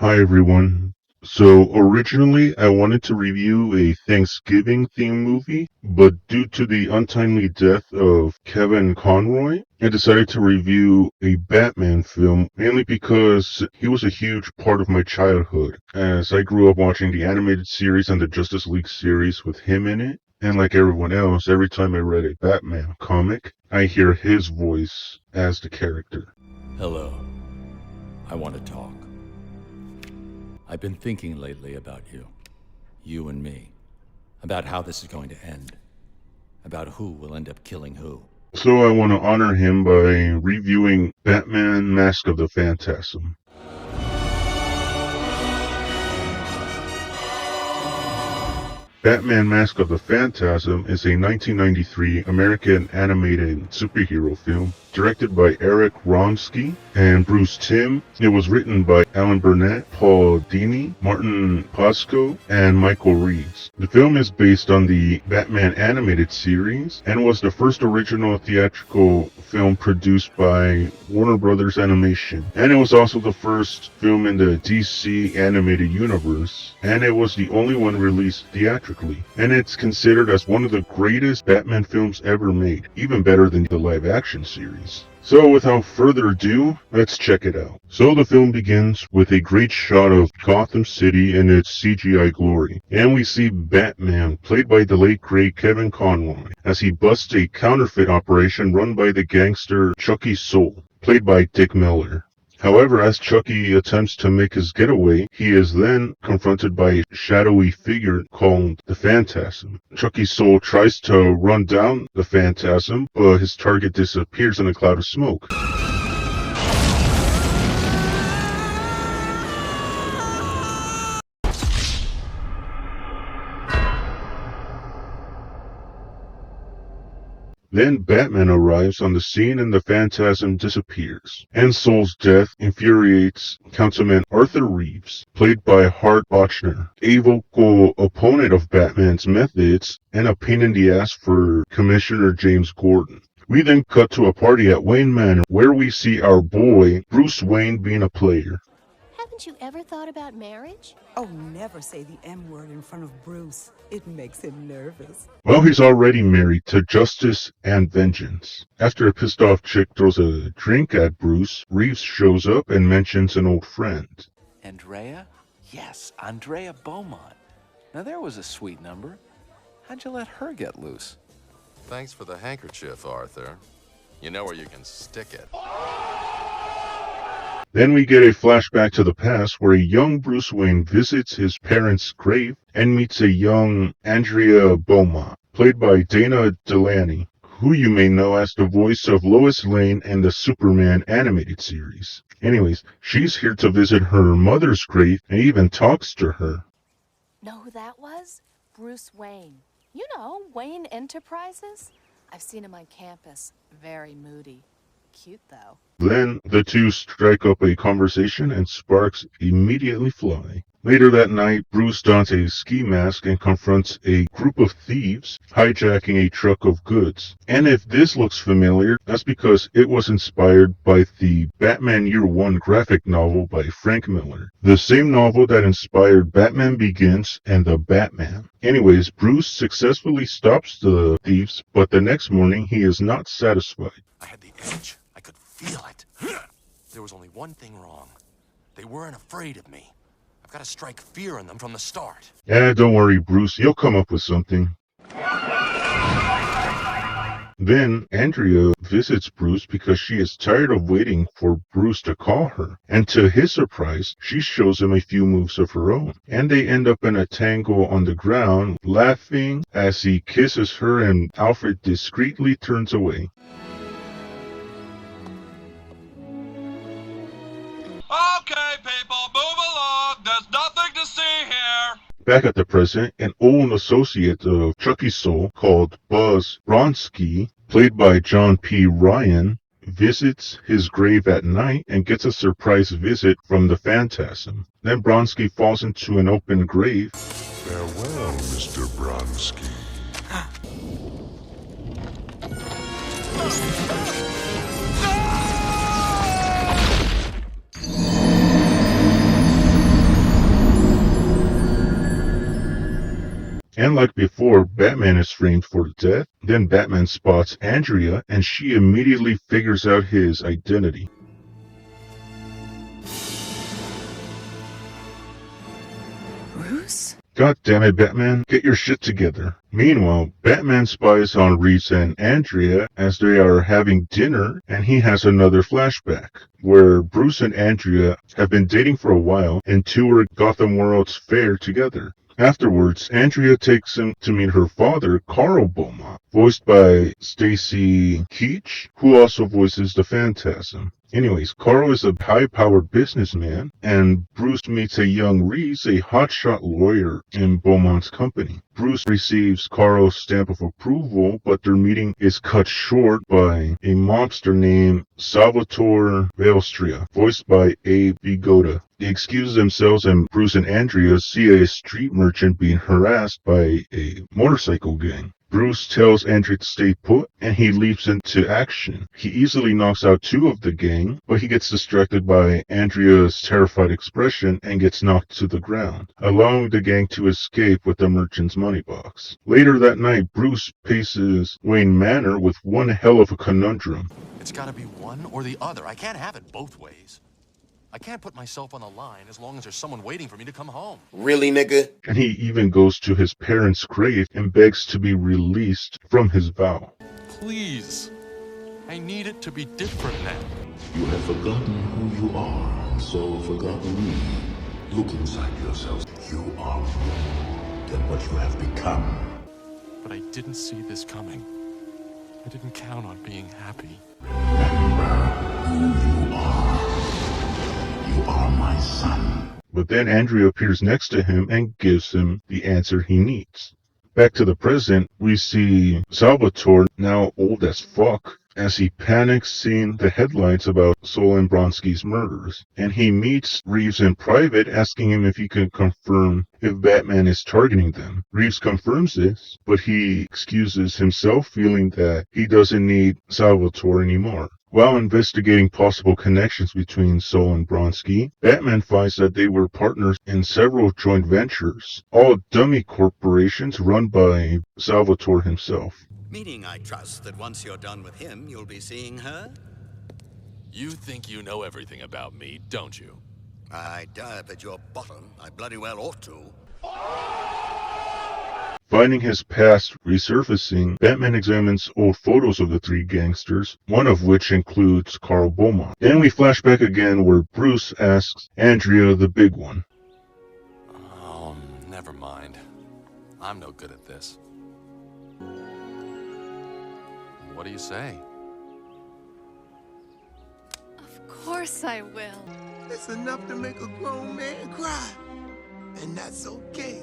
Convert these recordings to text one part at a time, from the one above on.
Hi everyone. So originally I wanted to review a Thanksgiving themed movie, but due to the untimely death of Kevin Conroy, I decided to review a Batman film mainly because he was a huge part of my childhood, as I grew up watching the animated series and the Justice League series with him in it. And like everyone else, every time I read a Batman comic, I hear his voice as the character. Hello. I want to talk. I've been thinking lately about you and me, about how this is going to end, about who will end up killing who. So I want to honor him by reviewing Batman Mask of the Phantasm. Batman Mask of the Phantasm is a 1993 American animated superhero film directed by Eric Wronski and Bruce Timm. It was written by Alan Burnett, Paul Dini, Martin Pasco, and Michael Reeves. The film is based on the Batman animated series and was the first original theatrical film produced by Warner Brothers Animation. And it was also the first film in the DC animated universe, and it was the only one released theatrically. And it's considered as one of the greatest Batman films ever made, even better than the live action series. So without further ado, let's check it out. So the film begins with a great shot of Gotham City in its CGI glory, and we see Batman, played by the late great Kevin Conroy, as he busts a counterfeit operation run by the gangster Chucky Soul, played by Dick Miller. However, as Chucky attempts to make his getaway, he is then confronted by a shadowy figure called the Phantasm. Chucky's soul tries to run down the Phantasm, but his target disappears in a cloud of smoke. Then Batman arrives on the scene and the Phantasm disappears. And Soul's death infuriates Councilman Arthur Reeves, played by Hart Bochner, a vocal opponent of Batman's methods and a pain in the ass for Commissioner James Gordon. We then cut to a party at Wayne Manor where we see our boy Bruce Wayne being a player. Haven't you ever thought about marriage? Oh, never say the M word in front of Bruce. It makes him nervous. Well, he's already married to Justice and Vengeance. After a pissed off chick throws a drink at Bruce, Reeves shows up and mentions an old friend. Andrea? Yes, Andrea Beaumont. Now there was a sweet number. How'd you let her get loose? Thanks for the handkerchief, Arthur. You know where you can stick it. Then we get a flashback to the past where a young Bruce Wayne visits his parents' grave and meets a young Andrea Beaumont, played by Dana Delany, who you may know as the voice of Lois Lane in the Superman animated series. Anyways, she's here to visit her mother's grave and even talks to her. Know who that was? Bruce Wayne. You know, Wayne Enterprises? I've seen him on campus. Very moody. Cute, though. Then the two strike up a conversation and sparks immediately fly. Later that night, Bruce dons a ski mask and confronts a group of thieves hijacking a truck of goods. And if this looks familiar, that's because it was inspired by the Batman Year One graphic novel by Frank Miller, the same novel that inspired Batman Begins and The Batman. Anyways, Bruce successfully stops the thieves, but the next morning he is not satisfied. I had the edge. I could feel it. There was only one thing wrong. They weren't afraid of me. I've got to strike fear in them from the start. Yeah, don't worry, Bruce. You'll come up with something. Then Andrea visits Bruce because she is tired of waiting for Bruce to call her. And to his surprise, she shows him a few moves of her own. And they end up in a tangle on the ground, laughing as he kisses her and Alfred discreetly turns away. Okay, people, move along. There's nothing to see here. Back at the present, an old associate of Chucky's soul called Buzz Bronski, played by John P. Ryan, visits his grave at night and gets a surprise visit from the Phantasm. Then Bronski falls into an open grave. Farewell, Mr. Bronski. And like before, Batman is framed for death. Then Batman spots Andrea, and she immediately figures out his identity. Bruce? God damn it, Batman, get your shit together. Meanwhile, Batman spies on Reeves and Andrea as they are having dinner, and he has another flashback, where Bruce and Andrea have been dating for a while and tour Gotham World's fair together. Afterwards, Andrea takes him to meet her father, Carl Beaumont, voiced by Stacy Keach, who also voices the Phantasm. Anyways, Carl is a high-powered businessman, and Bruce meets a young Reeves, a hotshot lawyer in Beaumont's company. Bruce receives Carl's stamp of approval, but their meeting is cut short by a mobster named Salvatore Valstria, voiced by Abe Vigoda. They excuse themselves, and Bruce and Andrea see a street merchant being harassed by a motorcycle gang. Bruce tells Andrea to stay put, and he leaps into action. He easily knocks out two of the gang, but he gets distracted by Andrea's terrified expression and gets knocked to the ground, allowing the gang to escape with the merchant's money box. Later that night, Bruce paces Wayne Manor with one hell of a conundrum. It's gotta be one or the other. I can't have it both ways. I can't put myself on the line as long as there's someone waiting for me to come home. Really, nigga? And he even goes to his parents' grave and begs to be released from his vow. Please. I need it to be different now. You have forgotten who you are, and so forgotten me. Look inside yourself. You are more than what you have become. But I didn't see this coming. I didn't count on being happy. Remember who you are. You are my son. But then Andrea appears next to him and gives him the answer he needs. Back to the present, we see Salvatore, now old as fuck, as he panics seeing the headlines about Solon Bronski's murders. And he meets Reeves in private, asking him if he can confirm if Batman is targeting them. Reeves confirms this, but he excuses himself, feeling that he doesn't need Salvatore anymore. While investigating possible connections between Sol and Bronski, Batman finds that they were partners in several joint ventures, all dummy corporations run by Salvatore himself. Meaning, I trust, that once you're done with him, you'll be seeing her? You think you know everything about me, don't you? I dive at your bottom. I bloody well ought to. Finding his past resurfacing, Batman examines old photos of the three gangsters, one of which includes Carl Beaumont. Then we flash back again where Bruce asks Andrea the big one. Oh, never mind. I'm no good at this. What do you say? Of course I will. It's enough to make a grown man cry. And that's okay.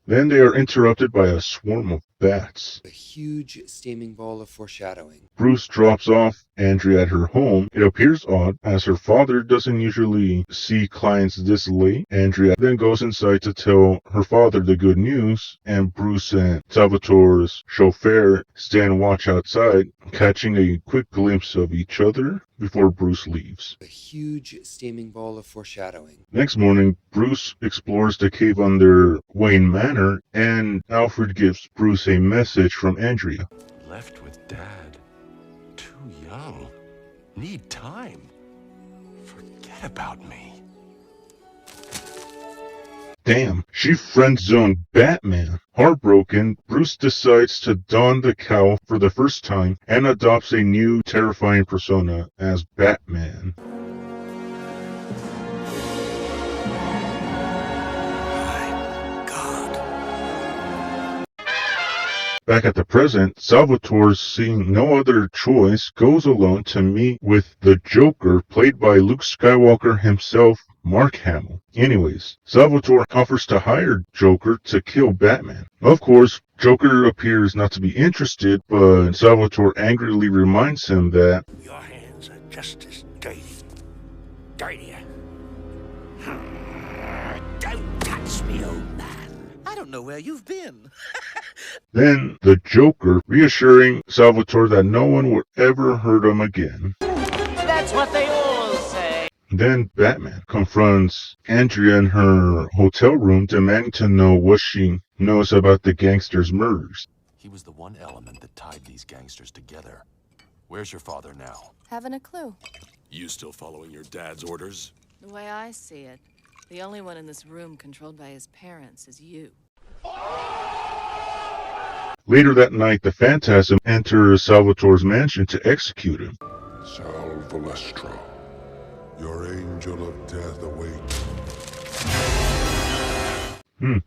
Then they are interrupted by a swarm of bats. A huge steaming ball of foreshadowing. Bruce drops off Andrea at her home. It appears odd, as her father doesn't usually see clients this late. Andrea then goes inside to tell her father the good news, and Bruce and Salvatore's chauffeur stand watch outside, catching a quick glimpse of each other before Bruce leaves. A huge steaming ball of foreshadowing. Next morning, Bruce explores the cave under Wayne Manor, and Alfred gives Bruce a message from Andrea. Left with Dad. Too young. Need time. Forget about me. Damn, she friend-zoned Batman. Heartbroken, Bruce decides to don the cowl for the first time and adopts a new terrifying persona as Batman. Back at the present, Salvatore, seeing no other choice, goes alone to meet with the Joker, played by Luke Skywalker himself, Mark Hamill. Anyways, Salvatore offers to hire Joker to kill Batman. Of course, Joker appears not to be interested, but Salvatore angrily reminds him that your hands are just as dirty. Dirtier. Don't touch me, old man. I don't know where you've been. Then the Joker, reassuring Salvatore that no one will ever hurt him again. That's what they all say. Then Batman confronts Andrea in her hotel room, demanding to know what she knows about the gangsters' murders. He was the one element that tied these gangsters together. Where's your father now? Haven't a clue. You still following your dad's orders? The way I see it, the only one in this room controlled by his parents is you. Later that night, the Phantasm enters Salvatore's mansion to execute him. Sal Valestra, your angel of death awaits.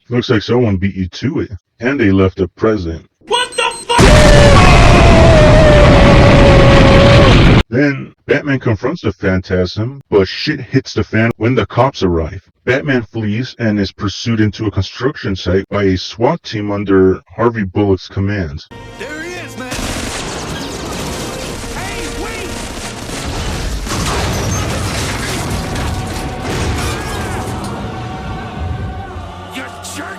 Looks like someone beat you to it. And they left a present. What the fuck? Then, Batman confronts the Phantasm, but shit hits the fan when the cops arrive. Batman flees and is pursued into a construction site by a SWAT team under Harvey Bullock's command. There he is, man! Hey, wait! You jerk!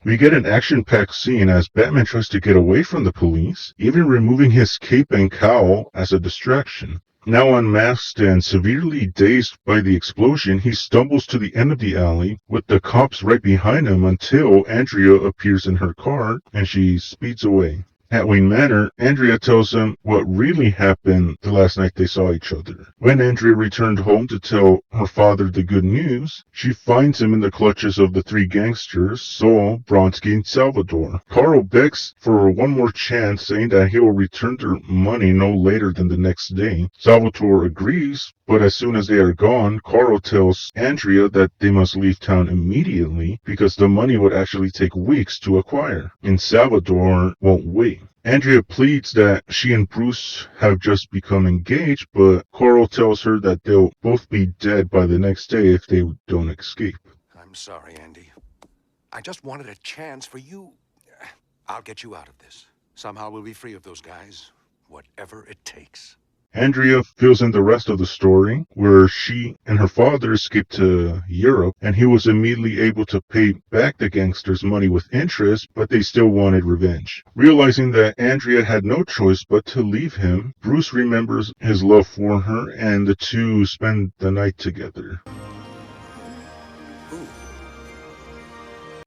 We get an action-packed scene as Batman tries to get away from the police, even removing his cape and cowl as a distraction. Now unmasked and severely dazed by the explosion, he stumbles to the end of the alley, with the cops right behind him until Andrea appears in her car and she speeds away. At Wayne Manor, Andrea tells him what really happened the last night they saw each other. When Andrea returned home to tell her father the good news, she finds him in the clutches of the three gangsters, Saul, Bronski, and Salvador. Carl begs for one more chance, saying that he will return their money no later than the next day. Salvatore agrees, but as soon as they are gone, Carl tells Andrea that they must leave town immediately because the money would actually take weeks to acquire, and Salvador won't wait. Andrea pleads that she and Bruce have just become engaged, but Carl tells her that they'll both be dead by the next day if they don't escape. I'm sorry, Andy. I just wanted a chance for you. I'll get you out of this. Somehow we'll be free of those guys, whatever it takes. Andrea fills in the rest of the story, where she and her father escaped to Europe, and he was immediately able to pay back the gangsters' money with interest, but they still wanted revenge. Realizing that Andrea had no choice but to leave him, Bruce remembers his love for her, and the two spend the night together.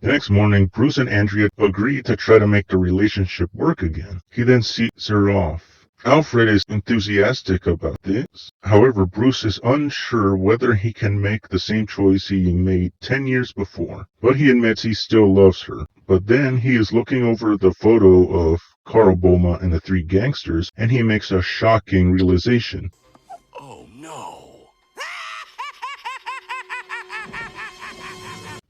The next morning, Bruce and Andrea agree to try to make the relationship work again. He then sees her off. Alfred is enthusiastic about this. However, Bruce is unsure whether he can make the same choice he made 10 years before, but he admits he still loves her. But then he is looking over the photo of Carl Beaumont and the three gangsters, and he makes a shocking realization. Oh no!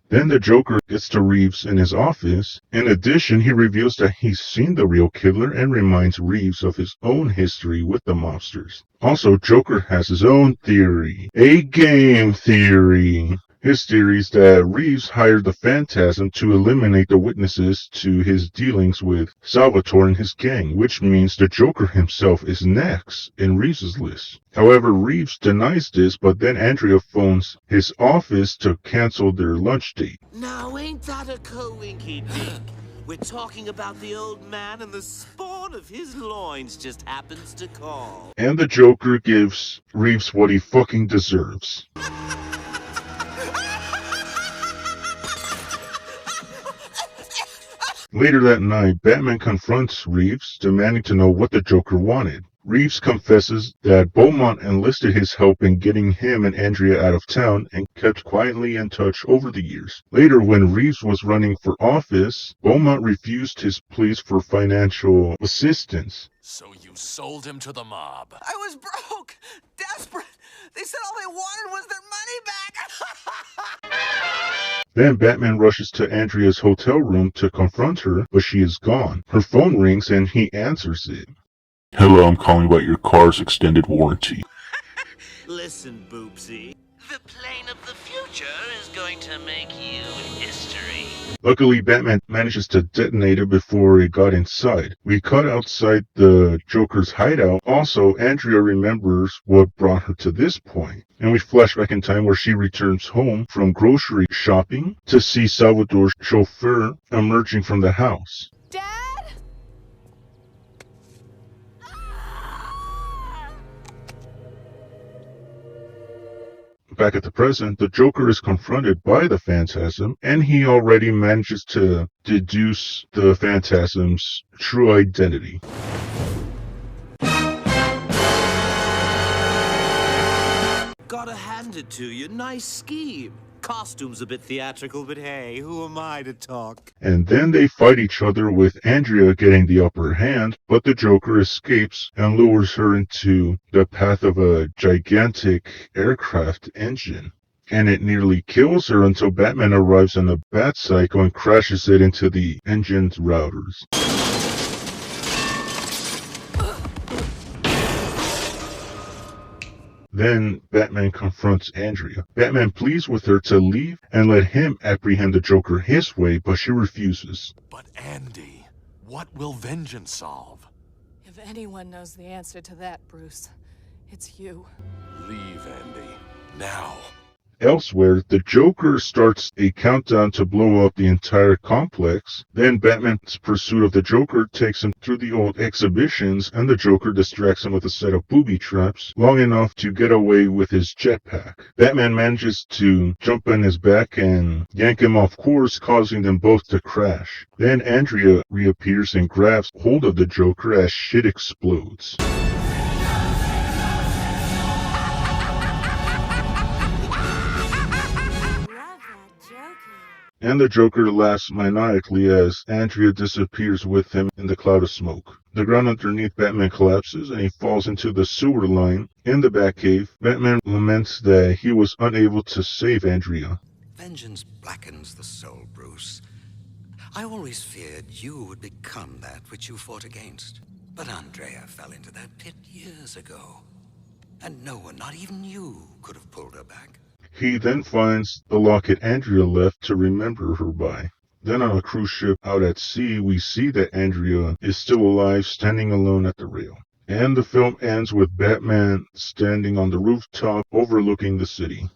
Then the Joker gets to Reeves in his office. In addition, he reveals that he's seen the real killer and reminds Reeves of his own history with the mobsters. Also, Joker has his own theory. A game theory. His theory is that Reeves hired the Phantasm to eliminate the witnesses to his dealings with Salvatore and his gang, which means the Joker himself is next in Reeves' list. However, Reeves denies this, but then Andrea phones his office to cancel their lunch date. Now, ain't that a coinky-dink? We're talking about the old man, and the spawn of his loins just happens to call. And the Joker gives Reeves what he fucking deserves. Later that night, Batman confronts Reeves, demanding to know what the Joker wanted. Reeves confesses that Beaumont enlisted his help in getting him and Andrea out of town and kept quietly in touch over the years. Later, when Reeves was running for office, Beaumont refused his pleas for financial assistance. So you sold him to the mob. I was broke, desperate. They said all they wanted was their money back. Then Batman rushes to Andrea's hotel room to confront her, but she is gone. Her phone rings and he answers it. Hello, I'm calling about your car's extended warranty. Listen, Boopsy. The plane of the future is going to make you history. Luckily, Batman manages to detonate it before it got inside. We cut outside the Joker's hideout. Also, Andrea remembers what brought her to this point. And we flash back in time where she returns home from grocery shopping to see Salvador's chauffeur emerging from the house. Dad? Back at the present, the Joker is confronted by the Phantasm, and he already manages to deduce the Phantasm's true identity. Gotta hand it to you, nice scheme. Costume's a bit theatrical, but hey, who am I to talk? And then they fight each other with Andrea getting the upper hand, but the Joker escapes and lures her into the path of a gigantic aircraft engine. And it nearly kills her until Batman arrives on the Bat-Cycle and crashes it into the engine's routers. Then Batman confronts Andrea. Batman pleads with her to leave and let him apprehend the Joker his way, but she refuses. But Andy, what will vengeance solve? If anyone knows the answer to that, Bruce, it's you. Leave, Andy. Now. Elsewhere, the Joker starts a countdown to blow up the entire complex. Then Batman's pursuit of the Joker takes him through the old exhibitions, and the Joker distracts him with a set of booby traps long enough to get away with his jetpack. Batman manages to jump on his back and yank him off course, causing them both to crash. Then Andrea reappears and grabs hold of the Joker as shit explodes. And the Joker laughs maniacally as Andrea disappears with him in the cloud of smoke. The ground underneath Batman collapses and he falls into the sewer line. In the Batcave, Batman laments that he was unable to save Andrea. Vengeance blackens the soul, Bruce. I always feared you would become that which you fought against. But Andrea fell into that pit years ago. And no one, not even you, could have pulled her back. He then finds the locket Andrea left to remember her by. Then on a cruise ship out at sea, we see that Andrea is still alive, standing alone at the rail. And the film ends with Batman standing on the rooftop overlooking the city.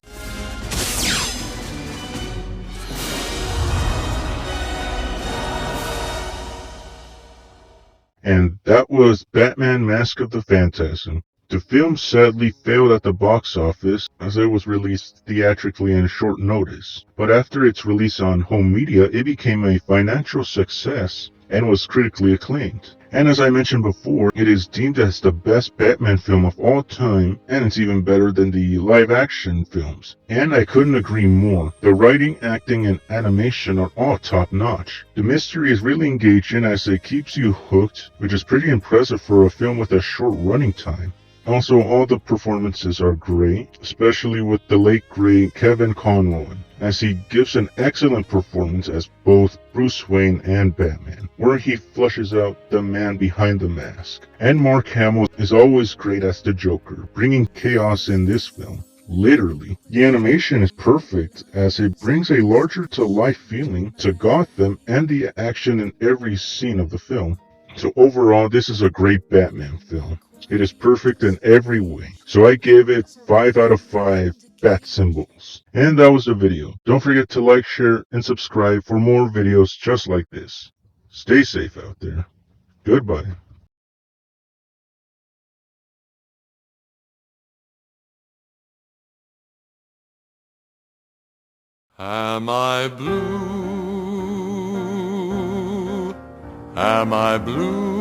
And that was Batman Mask of the Phantasm. The film sadly failed at the box office as it was released theatrically in short notice, but after its release on home media, it became a financial success and was critically acclaimed. And as I mentioned before, it is deemed as the best Batman film of all time, and it's even better than the live-action films. And I couldn't agree more. The writing, acting, and animation are all top-notch. The mystery is really engaging as it keeps you hooked, which is pretty impressive for a film with a short running time. Also, all the performances are great, especially with the late great Kevin Conroy, as he gives an excellent performance as both Bruce Wayne and Batman, where he flushes out the man behind the mask. And Mark Hamill is always great as the Joker, bringing chaos in this film. Literally. The animation is perfect as it brings a larger-to-life feeling to Gotham and the action in every scene of the film. So overall, this is a great Batman film. It is perfect in every way. So I gave it 5 out of 5 bat symbols. And that was the video. Don't forget to like, share, and subscribe for more videos just like this. Stay safe out there. Goodbye. Am I blue? Am I blue?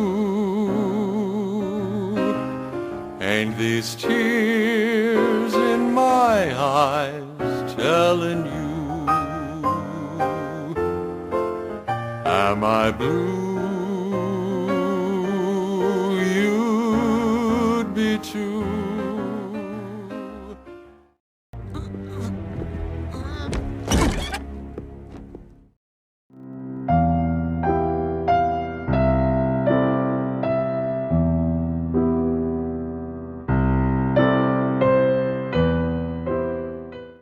Ain't these tears in my eyes telling you? Am I blue?